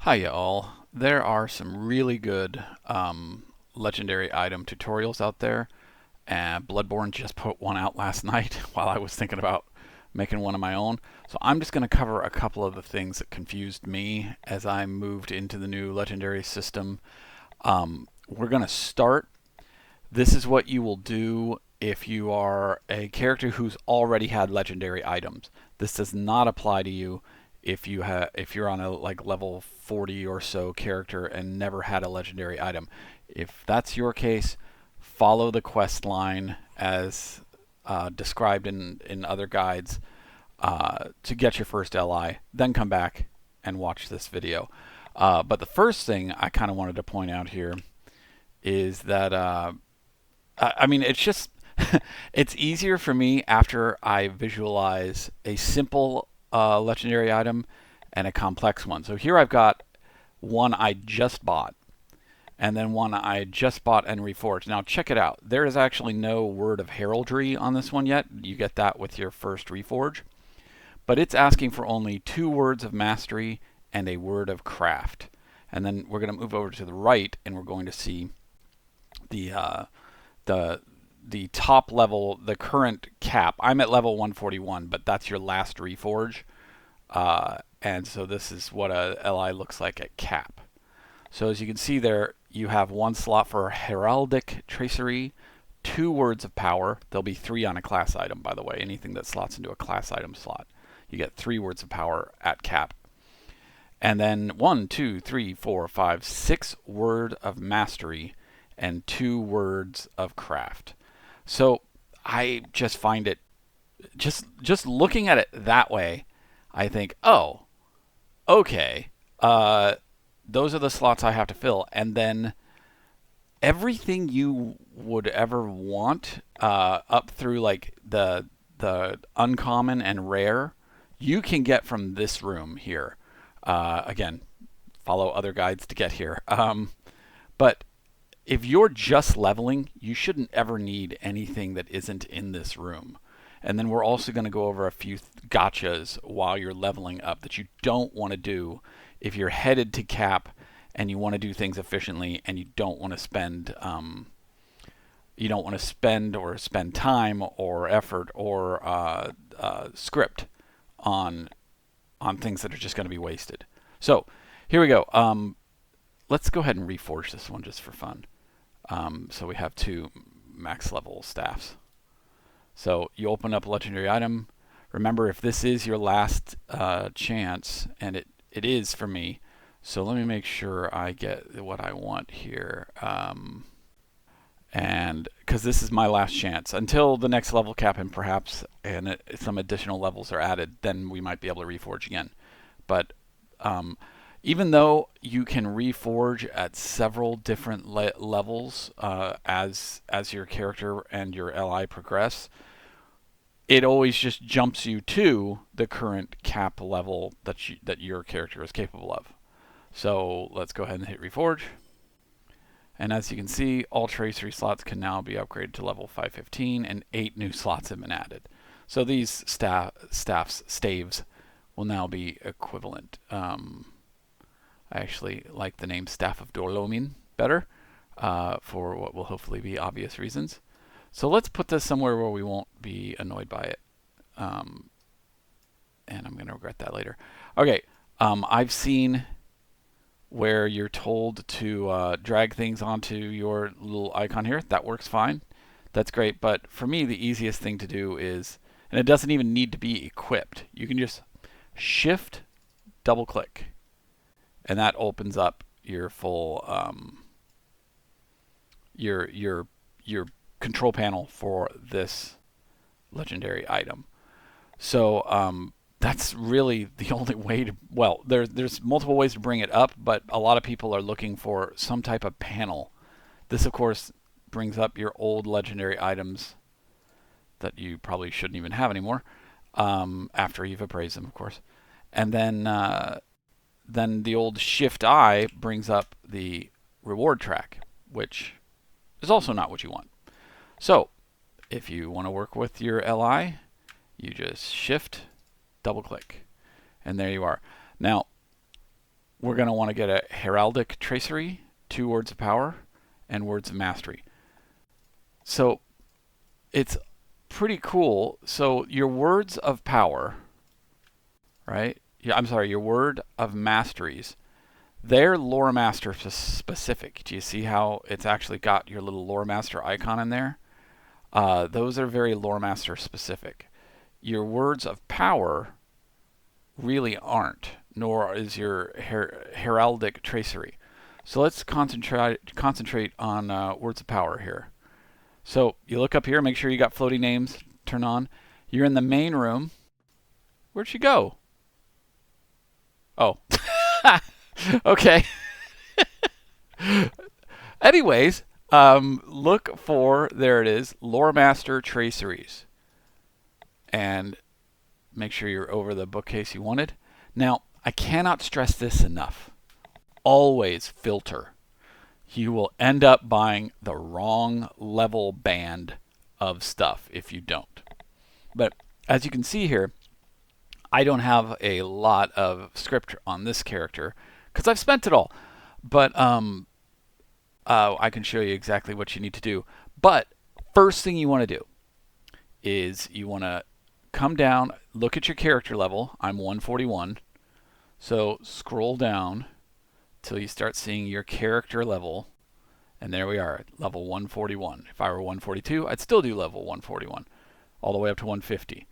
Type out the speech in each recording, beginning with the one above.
Hi y'all. There are some really good legendary item tutorials out there, and Bloodborne just put one out last night while I was thinking about making one of my own. So I'm just going to cover a couple of the things that confused me as I moved into the new legendary system. We're going to start. This is what you will do if you are a character who's already had legendary items. This does not apply to you if you're on a like level 40 or so character and never had a legendary item. If that's your case, follow the quest line as described in other guides to get your first LI. Then come back and watch this video. But the first thing I kind of wanted to point out here is that I mean, it's just it's easier for me after I visualize a simple legendary item and a complex one. So here I've got one I just bought, and then one I just bought and reforged. Now check it out. There is actually no word of heraldry on this one yet. You get that with your first reforge. But it's asking for only 2 words of mastery and a word of craft. And then we're going to move over to the right, and we're going to see the the top level, the current cap. I'm at level 141, but that's your last reforge. And so this is what a LI looks like at cap. So as you can see there, you have 1 slot for heraldic tracery, 2 words of power. There'll be 3 on a class item, by the way. Anything that slots into a class item slot, you get 3 words of power at cap. And then 1, 2, 3, 4, 5, 6 word of mastery and 2 words of craft. So I just find it, just looking at it that way, I think, oh, okay, those are the slots I have to fill. And then everything you would ever want up through like the uncommon and rare, you can get from this room here. Again, follow other guides to get here. But if you're just leveling, you shouldn't ever need anything that isn't in this room. And then we're also going to go over a few gotchas while you're leveling up that you don't want to do if you're headed to cap and you want to do things efficiently and you don't want to spend or spend time or effort or script on things that are just going to be wasted. So here we go. Let's go ahead and reforge this one just for fun. So we have 2 max level staffs. So you open up a legendary item. Remember, if this is your last chance, and it is for me, so let me make sure I get what I want here. And because this is my last chance until the next level cap and perhaps some additional levels are added, then we might be able to reforge again. But even though you can reforge at several different levels as your character and your LI progress, it always just jumps you to the current cap level that your character is capable of. So let's go ahead and hit reforge. And as you can see, all tracery slots can now be upgraded to level 515, and 8 new slots have been added. So these staves will now be equivalent. I actually like the name Staff of Dorlomin better for what will hopefully be obvious reasons. So let's put this somewhere where we won't be annoyed by it. And I'm going to regret that later. Okay, I've seen where you're told to drag things onto your little icon here. That works fine. That's great. But for me, the easiest thing to do is, and it doesn't even need to be equipped. You can just shift, double click. And that opens up your full your control panel for this legendary item. So that's really the only way to, well, there's multiple ways to bring it up, but a lot of people are looking for some type of panel. This, of course, brings up your old legendary items that you probably shouldn't even have anymore after you've appraised them, of course. And then the old Shift I brings up the reward track, which is also not what you want. So if you want to work with your LI, you just Shift, double click, and there you are. Now, we're going to want to get a heraldic tracery, 2 words of power, and words of mastery. So it's pretty cool. So your words of power, right? Yeah, I'm sorry, your word of masteries, they're lore master specific. Do you see how it's actually got your little lore master icon in there? Those are very lore master specific. Your words of power really aren't, nor is your heraldic tracery. So let's concentrate on words of power here. So you look up here, make sure you got floating names turned on. You're in the main room. Where'd she go? Oh, okay. Anyways, look for, there it is, Lore Master Traceries. And make sure you're over the bookcase you wanted. Now, I cannot stress this enough. Always filter. You will end up buying the wrong level band of stuff if you don't. But as you can see here, I don't have a lot of script on this character because I've spent it all. But I can show you exactly what you need to do. But first thing you want to do is you want to come down, look at your character level. I'm 141. So scroll down till you start seeing your character level. And there we are, level 141. If I were 142, I'd still do level 141, all the way up to 150.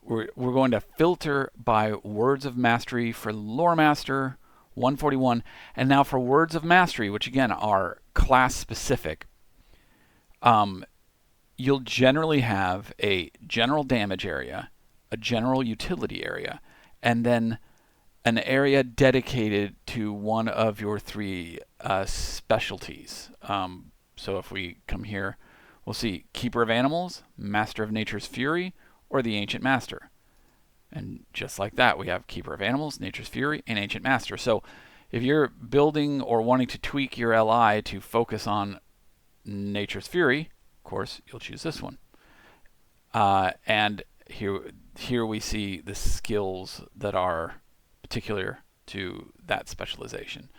We're going to filter by words of mastery for Lore Master, 141. And now for words of mastery, which again are class specific, you'll generally have a general damage area, a general utility area, and then an area dedicated to one of your 3 specialties. So if we come here, we'll see Keeper of Animals, Master of Nature's Fury, or the Ancient Master. And just like that, we have Keeper of Animals, Nature's Fury, and Ancient Master. So if you're building or wanting to tweak your LI to focus on Nature's Fury, of course, you'll choose this one. And here we see the skills that are particular to that specialization.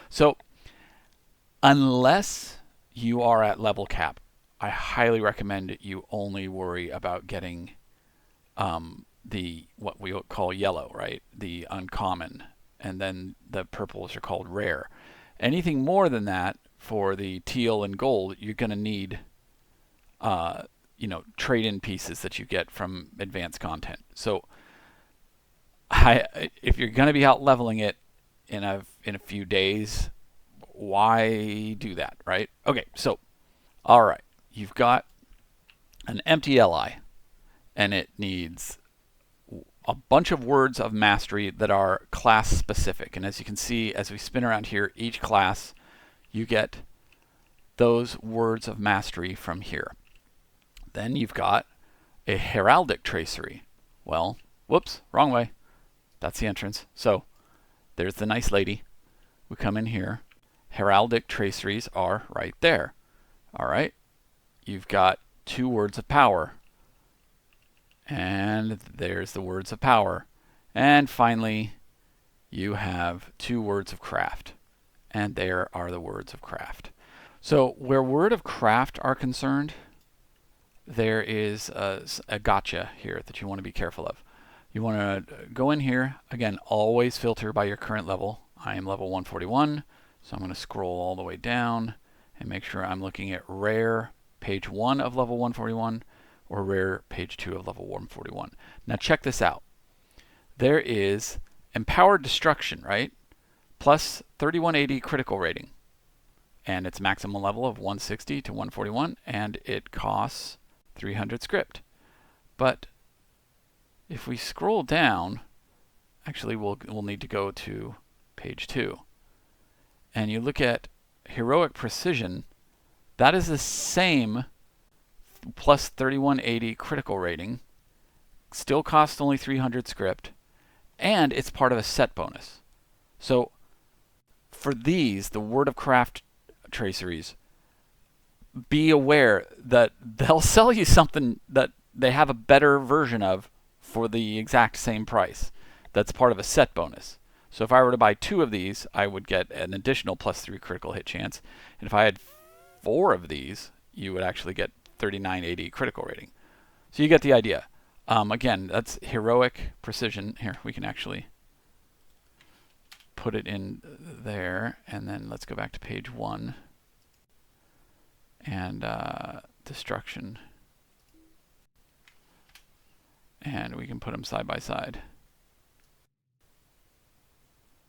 So unless you are at level cap, I highly recommend you only worry about getting the what we call yellow, right? The uncommon, and then the purples are called rare. Anything more than that for the teal and gold, you're going to need trade-in pieces that you get from advanced content. So if you're going to be out leveling it in a few days, why do that, right? Okay, so all right, you've got an empty LI, and it needs a bunch of words of mastery that are class specific. And as you can see, as we spin around here, each class, you get those words of mastery from here. Then you've got a heraldic tracery. Well, whoops, wrong way. That's the entrance. So there's the nice lady. We come in here. Heraldic traceries are right there. All right. You've got 2 words of power. And there's the words of power. And finally, you have 2 words of craft. And there are the words of craft. So where word of craft are concerned, there is a gotcha here that you want to be careful of. You want to go in here. Again, always filter by your current level. I am level 141, so I'm going to scroll all the way down and make sure I'm looking at rare page 1 of level 141 or rare page 2 of level 141. Now check this out. There is empowered destruction, right? Plus 3180 critical rating. And its maximum level of 160 to 141, and it costs 300 script. But if we scroll down, actually we'll need to go to page 2. And you look at heroic precision, that is the same plus 3180 critical rating, still costs only 300 script, and it's part of a set bonus. So for these, the Word of Craft traceries, be aware that they'll sell you something that they have a better version of for the exact same price. That's part of a set bonus. So if I were to buy 2 of these, I would get an additional +3 critical hit chance. And if I had 4 of these, you would actually get 3980 critical rating. So you get the idea. Again, that's heroic precision. Here, we can actually put it in there, and then let's go back to page 1 and destruction, and we can put them side by side.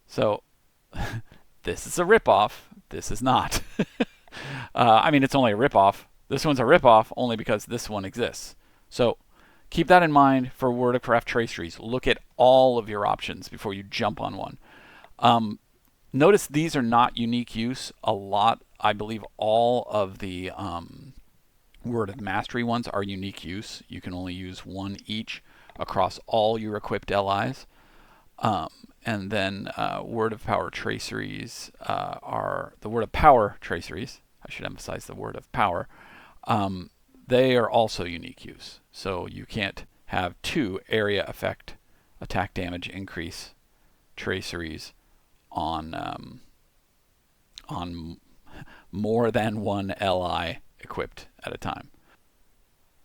So this is a ripoff. This is not. I mean, it's only a ripoff. This one's a ripoff only because this one exists. So keep that in mind for Word-of-Craft traceries. Look at all of your options before you jump on one. Notice these are not unique use. A lot, I believe all of the Word of Mastery ones are unique use. You can only use one each across all your equipped LIs. And then Word of Power traceries are the Word of Power traceries. I should emphasize the Word of Power. They are also unique use. So you can't have 2 area effect attack damage increase traceries on more than one LI equipped at a time.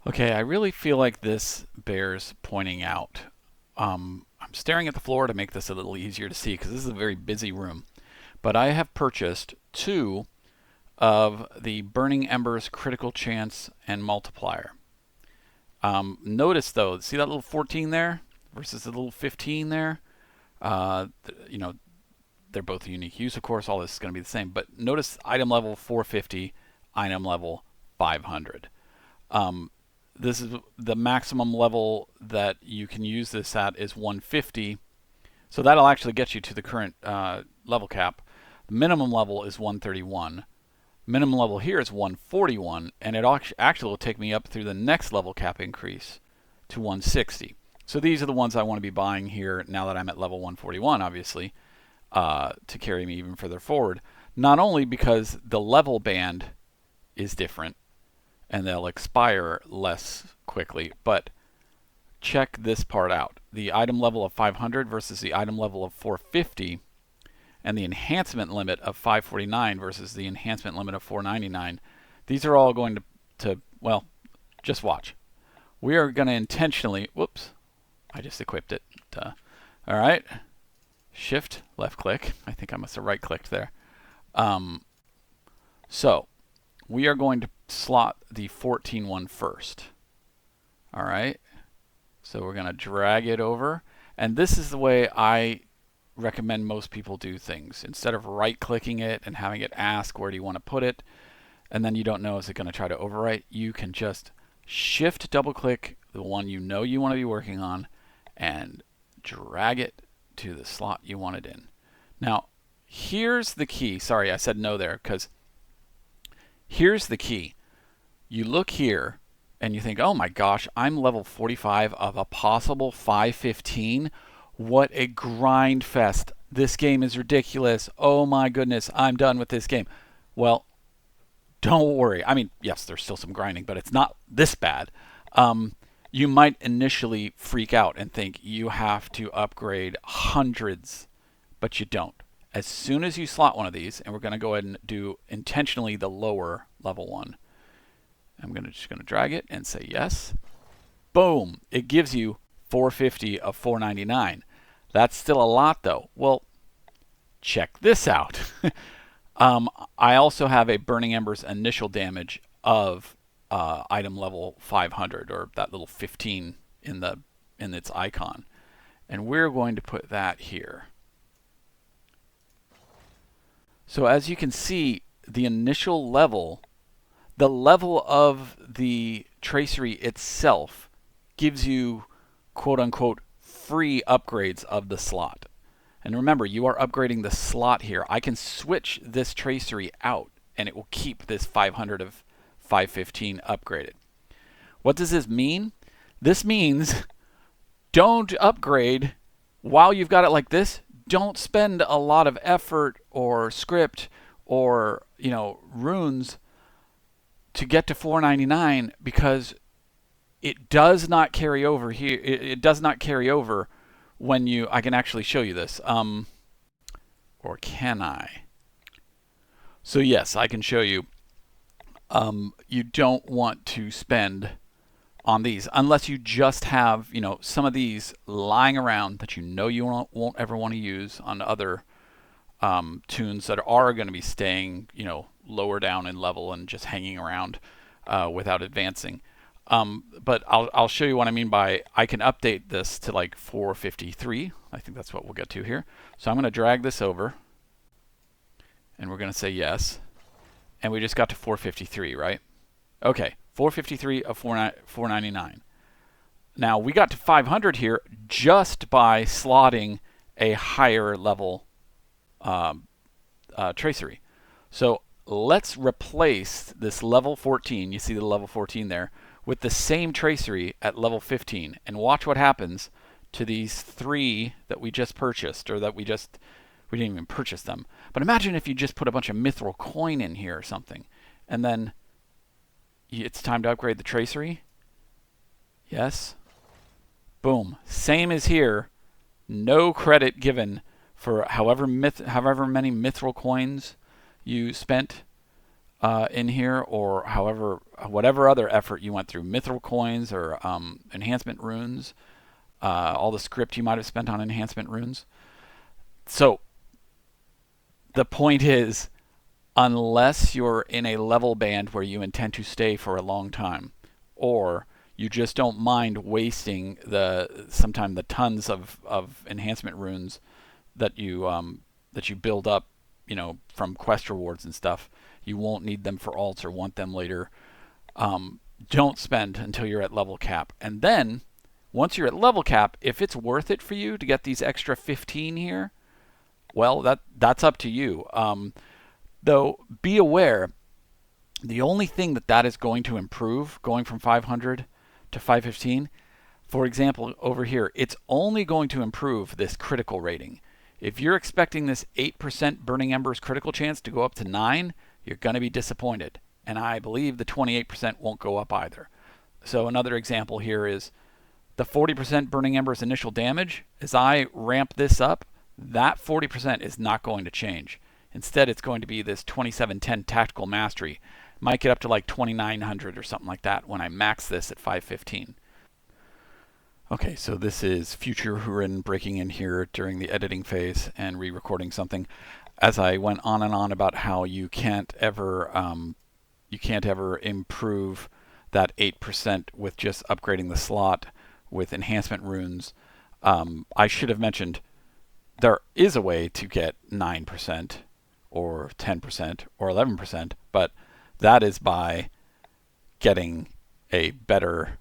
Okay, I really feel like this bears pointing out. I'm staring at the floor to make this a little easier to see because this is a very busy room. But I have purchased 2 of the Burning Embers critical chance and multiplier. Notice though, see that little 14 there versus the little 15 there? You know, they're both unique use, of course. All this is going to be the same. But notice item level 450, item level 500. This is the maximum level that you can use this at is 150. So that'll actually get you to the current level cap. The minimum level is 131. Minimum level here is 141, and it actually will take me up through the next level cap increase to 160. So these are the ones I want to be buying here now that I'm at level 141, obviously, to carry me even further forward. Not only because the level band is different, and they'll expire less quickly, but check this part out. The item level of 500 versus the item level of 450, and the enhancement limit of 549 versus the enhancement limit of 499. These are all going to well, just watch. We are going to intentionally, whoops, I just equipped it. All right, shift, left click. I think I must have right clicked there. So we are going to slot the 14 one first. All right, so we're going to drag it over, and this is the way I recommend most people do things. Instead of right clicking it and having it ask where do you want to put it, and then you don't know is it going to try to overwrite, you can just shift double click the one you know you want to be working on and drag it to the slot you want it in. Now here's the key. Sorry, I said no there, because here's the key. You look here and you think, oh my gosh, I'm level 45 of a possible 515. What a grind fest. This game is ridiculous. Oh my goodness, I'm done with this game. Well, don't worry. I mean, yes, there's still some grinding, but it's not this bad. You might initially freak out and think you have to upgrade hundreds, but you don't. As soon as you slot one of these, and we're going to go ahead and do intentionally the lower level one, I'm just going to drag it and say yes. Boom. It gives you 450 of 499. That's still a lot though. Well, check this out. I also have a Burning Embers initial damage of item level 500, or that little 15 in its icon, and we're going to put that here. So as you can see, the initial level, the level of the tracery itself gives you quote unquote free upgrades of the slot. And remember, you are upgrading the slot here. I can switch this tracery out and it will keep this 500 of 515 upgraded. What does this mean? This means don't upgrade while you've got it like this. Don't spend a lot of effort or script or runes to get to 499, because it does not carry over here. It does not carry over when I can actually show you this. or can I? So yes, I can show you. You don't want to spend on these unless you just have, some of these lying around that you won't ever want to use on other tunes that are going to be staying, lower down in level and just hanging around without advancing. But I'll show you what I mean by I can update this to like 453. I think that's what we'll get to here. So I'm going to drag this over, and we're going to say yes. And we just got to 453, right? Okay, 453 of 499. Now we got to 500 here just by slotting a higher level tracery. So let's replace this level 14, you see the level 14 there, with the same tracery at level 15, and watch what happens to these three that we just purchased, or that we didn't even purchase them. But imagine if you just put a bunch of mithril coin in here or something, and then it's time to upgrade the tracery. Yes. Boom. Same as here. No credit given for however many mithril coins you spent in here, or whatever other effort you went through, mithril coins or enhancement runes, all the script you might have spent on enhancement runes. So the point is, unless you're in a level band where you intend to stay for a long time, or you just don't mind wasting sometimes the tons of enhancement runes that you build up, from quest rewards and stuff. You won't need them for alts or want them later. Don't spend until you're at level cap. And then, once you're at level cap, if it's worth it for you to get these extra 15 here, well, that's up to you. Though, be aware, the only thing that is going to improve, going from 500 to 515, for example, over here, it's only going to improve this critical rating. If you're expecting this 8% Burning Embers critical chance to go up to 9, you're going to be disappointed. And I believe the 28% won't go up either. So another example here is the 40% Burning Embers initial damage. As I ramp this up, that 40% is not going to change. Instead, it's going to be this 2710 Tactical Mastery. Might get up to like 2900 or something like that when I max this at 515. Okay, so this is Future Hurin breaking in here during the editing phase and re-recording something. As I went on and on about how you can't ever improve that 8% with just upgrading the slot with enhancement runes. I should have mentioned there is a way to get 9% or 10% or 11%, but that is by getting a better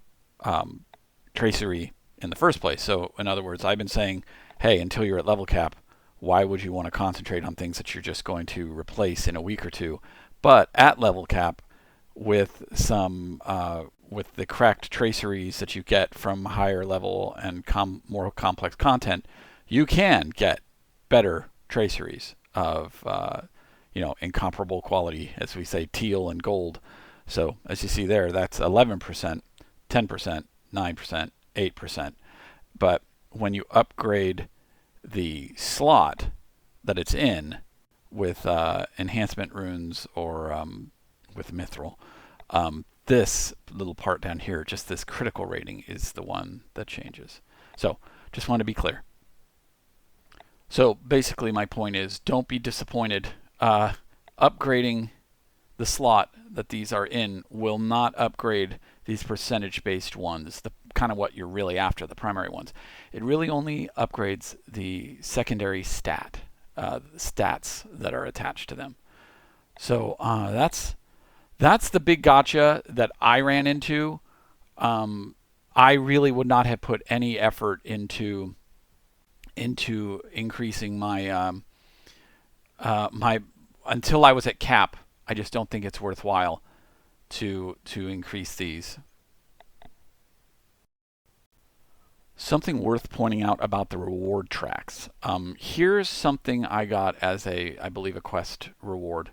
tracery in the first place. So in other words, I've been saying, hey, until you're at level cap, why would you want to concentrate on things that you're just going to replace in a week or two? But at level cap, with some with the correct traceries that you get from higher level and more complex content, you can get better traceries of incomparable quality, as we say, teal and gold. So as you see there, that's 11%, 10%, 9%, 8%. But when you upgrade the slot that it's in with enhancement runes or with mithril, this little part down here, just this critical rating, is the one that changes. So just want to be clear. So basically my point is, don't be disappointed. Upgrading the slot that these are in will not upgrade these percentage-based ones, the kind of what you're really after, the primary ones. It really only upgrades the secondary stats that are attached to them. So that's the big gotcha that I ran into. I really would not have put any effort into increasing my until I was at cap. I just don't think it's worthwhile to increase these. Something worth pointing out about the reward tracks. Here's something I got as I believe a quest reward.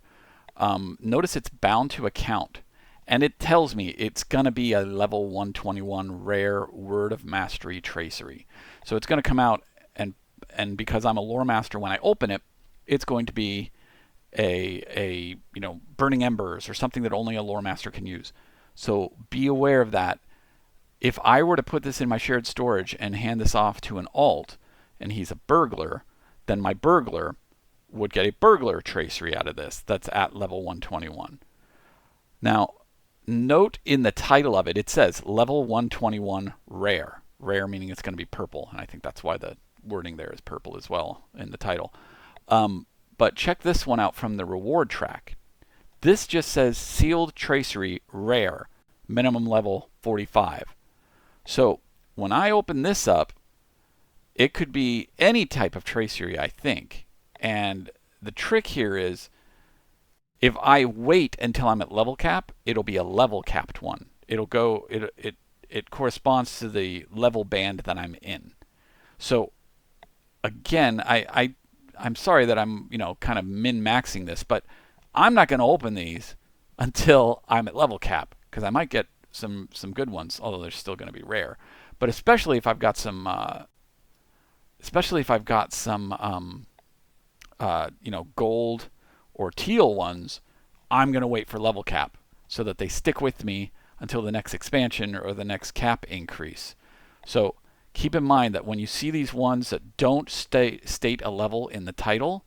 Notice it's bound to account, and it tells me it's going to be a level 121 rare Word of Mastery tracery. So it's going to come out, and because I'm a lore master, when I open it, it's going to be a burning embers or something that only a lore master can use. So be aware of that. If I were to put this in my shared storage and hand this off to an alt, and he's a burglar, then my burglar would get a burglar tracery out of this. That's at level 121. Now, note in the title of it, it says level 121 rare. Rare meaning it's going to be purple, and I think that's why the wording there is purple as well in the title. But check this one out from the reward track. This just says sealed tracery rare, minimum level 45. So when I open this up, it could be any type of tracery, I think. And the trick here is if I wait until I'm at level cap, it'll be a level capped one. It corresponds to the level band that I'm in. So again, I'm sorry that I'm kind of min-maxing this, but I'm not going to open these until I'm at level cap because I might get some good ones, although they're still going to be rare. But especially if I've got some gold or teal ones, I'm going to wait for level cap so that they stick with me until the next expansion or the next cap increase. So keep in mind that when you see these ones that don't state a level in the title,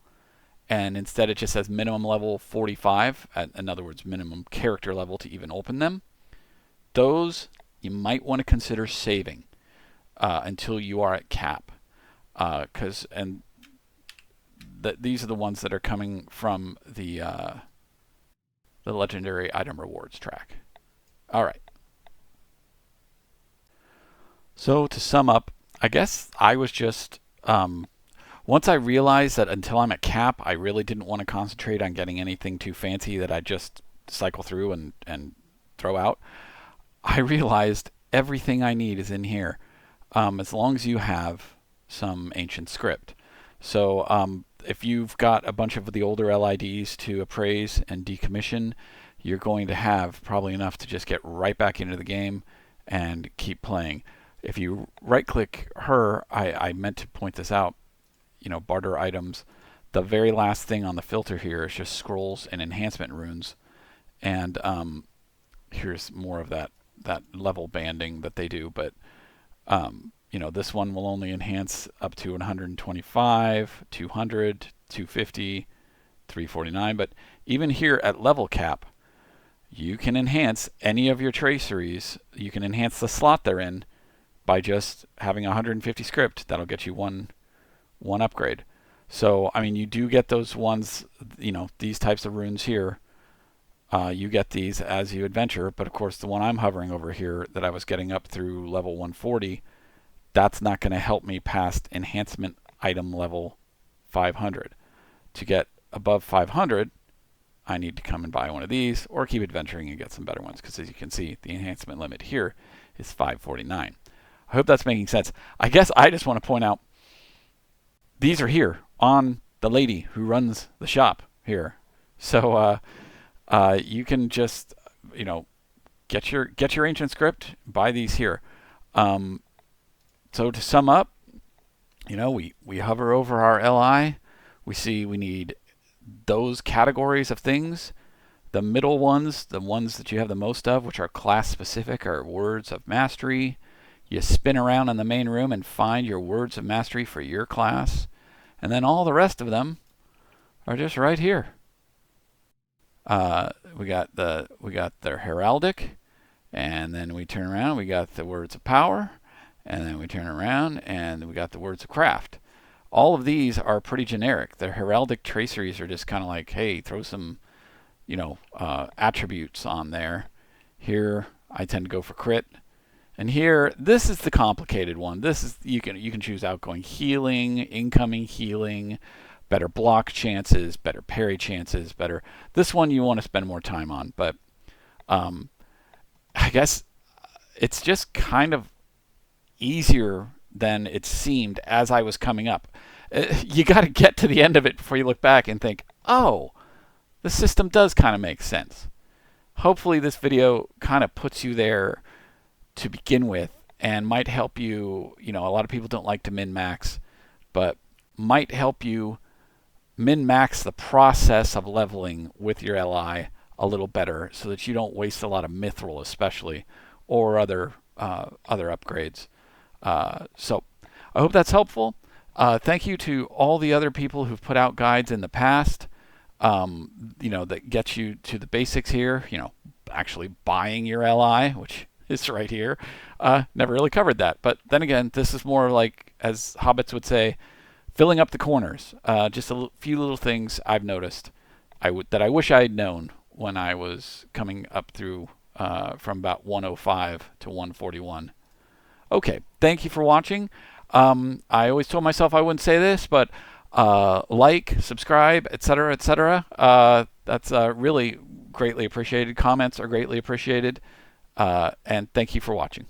and instead it just says minimum level 45, in other words, minimum character level to even open them, those you might want to consider saving until you are at cap. These are the ones that are coming from the legendary item rewards track. All right. So to sum up, I guess I was just once I realized that until I'm at cap, I really didn't want to concentrate on getting anything too fancy that I just cycle through and throw out. I realized everything I need is in here, as long as you have some ancient script. So if you've got a bunch of the older LIDs to appraise and decommission, you're going to have probably enough to just get right back into the game and keep playing. If you right-click her, I meant to point this out, barter items. The very last thing on the filter here is just scrolls and enhancement runes. And here's more of that level banding that they do. But this one will only enhance up to 125, 200, 250, 349. But even here at level cap, you can enhance any of your traceries. You can enhance the slot they're in by just having 150 script. That'll get you one upgrade. So, I mean, you do get those ones, these types of runes here. You get these as you adventure, but of course the one I'm hovering over here that I was getting up through level 140, that's not going to help me past enhancement item level 500. To get above 500, I need to come and buy one of these or keep adventuring and get some better ones, because as you can see, the enhancement limit here is 549. I hope that's making sense. I guess I just want to point out these are here on the lady who runs the shop here. So you can just get your ancient script, buy these here. So to sum up, we hover over our LI, we see we need those categories of things. The middle ones, the ones that you have the most of, which are class specific, are words of mastery. You spin around in the main room and find your words of mastery for your class, and then all the rest of them are just right here. We got their heraldic, and then we turn around, we got the words of power, and then we turn around and we got the words of craft. All of these are pretty generic. The heraldic traceries are just kind of like, hey, throw some attributes on there. Here I tend to go for crit. And here, this is the complicated one. This is you can choose outgoing healing, incoming healing, better block chances, better parry chances, better. This one you want to spend more time on, but I guess it's just kind of easier than it seemed as I was coming up. You got to get to the end of it before you look back and think, oh, the system does kind of make sense. Hopefully this video kind of puts you there to begin with and might help you. A lot of people don't like to min-max, but might help you min-max the process of leveling with your LI a little better so that you don't waste a lot of mithril, especially, or other upgrades. So I hope that's helpful. Thank you to all the other people who've put out guides in the past, that get you to the basics here, actually buying your LI, which is right here. Never really covered that. But then again, this is more like, as hobbits would say, filling up the corners. Just a few little things I've noticed that I wish I had known when I was coming up through from about 105 to 141. Okay, thank you for watching. I always told myself I wouldn't say this, but like, subscribe, etc., etc. That's really greatly appreciated. Comments are greatly appreciated. And thank you for watching.